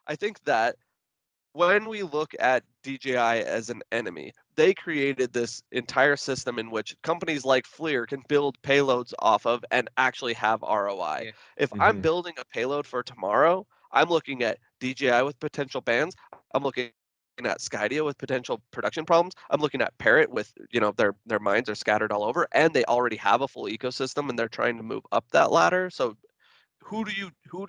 I think that when we look at DJI as an enemy, they created this entire system in which companies like FLIR can build payloads off of and actually have ROI. Yeah. If I'm building a payload for tomorrow, I'm looking at DJI with potential bans. I'm looking at Skydio with potential production problems. I'm looking at Parrot with, their minds are scattered all over, and they already have a full ecosystem and they're trying to move up that ladder. So who do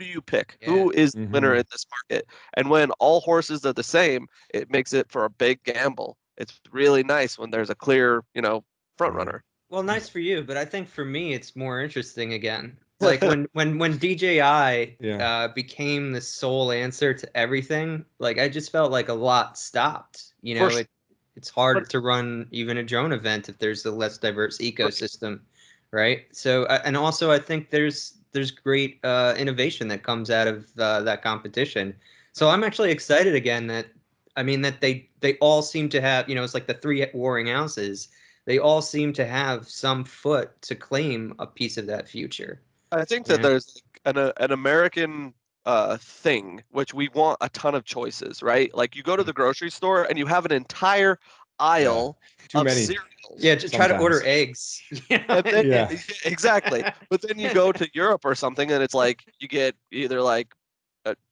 you pick? Yeah. Who is the winner in this market? And when all horses are the same, it makes it for a big gamble. It's really nice when there's a clear, front runner. Well, nice for you, but I think for me it's more interesting again. Like when DJI became the sole answer to everything, like I just felt like a lot stopped. For sure. It's hard to run even a drone event if there's a less diverse ecosystem, right? So and also I think there's great innovation that comes out of that competition. So I'm actually excited again that they all seem to have, it's like the three warring houses. They all seem to have some foot to claim a piece of that future. I think that there's an American thing which we want a ton of choices, right? Like you go to the grocery store and you have an entire aisle of cereals. Yeah, just try to order eggs. And then, exactly. But then you go to Europe or something, and it's like you get either like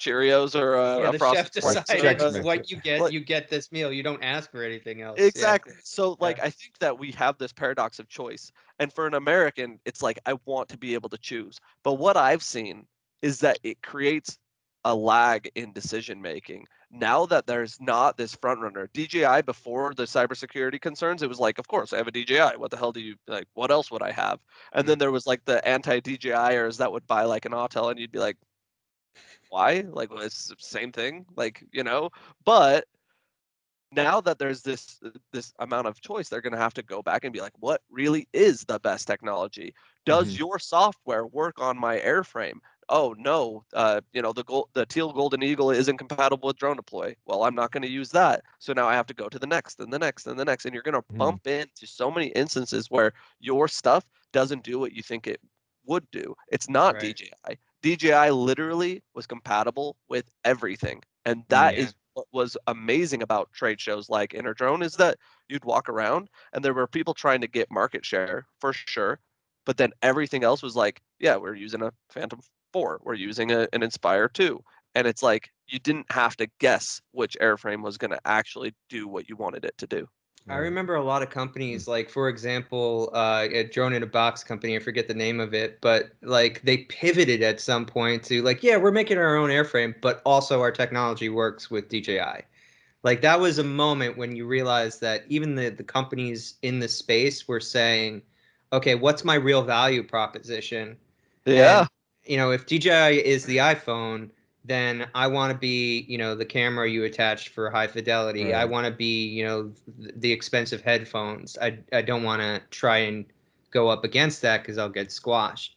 Cheerios or a the frosted chef flakes. decides what you get. You get this meal. You don't ask for anything else. Exactly. So I think that we have this paradox of choice, and for an American, it's like I want to be able to choose. But what I've seen is that it creates a lag in decision making. Now that there's not this front runner, DJI before the cybersecurity concerns, it was like, of course, I have a DJI. What the hell do you like? What else would I have? And then there was like the anti-DJIers that would buy like an Autel, and you'd be like, why? Like, well, it's the same thing, like, But now that there's this amount of choice, they're going to have to go back and be like, what really is the best technology? Does your software work on my airframe? Oh no, the teal golden eagle isn't compatible with drone deploy. Well, I'm not going to use that. So now I have to go to the next and the next and the next, and you're going to bump into so many instances where your stuff doesn't do what you think it would do. It's not DJI. DJI literally was compatible with everything, and that is what was amazing about trade shows like InterDrone, is that you'd walk around and there were people trying to get market share for sure, but then everything else was like, yeah, we're using a Phantom 4, we're using an Inspire 2, and it's like you didn't have to guess which airframe was going to actually do what you wanted it to do. I remember a lot of companies, like, for example, a drone in a box company, I forget the name of it, but like they pivoted at some point to like, yeah, we're making our own airframe, but also our technology works with DJI. Like that was a moment when you realized that even the companies in the space were saying, okay, what's my real value proposition? Yeah. And, if DJI is the iPhone, then I want to be, the camera you attached for high fidelity. Right. I want to be, the expensive headphones. I don't want to try and go up against that because I'll get squashed.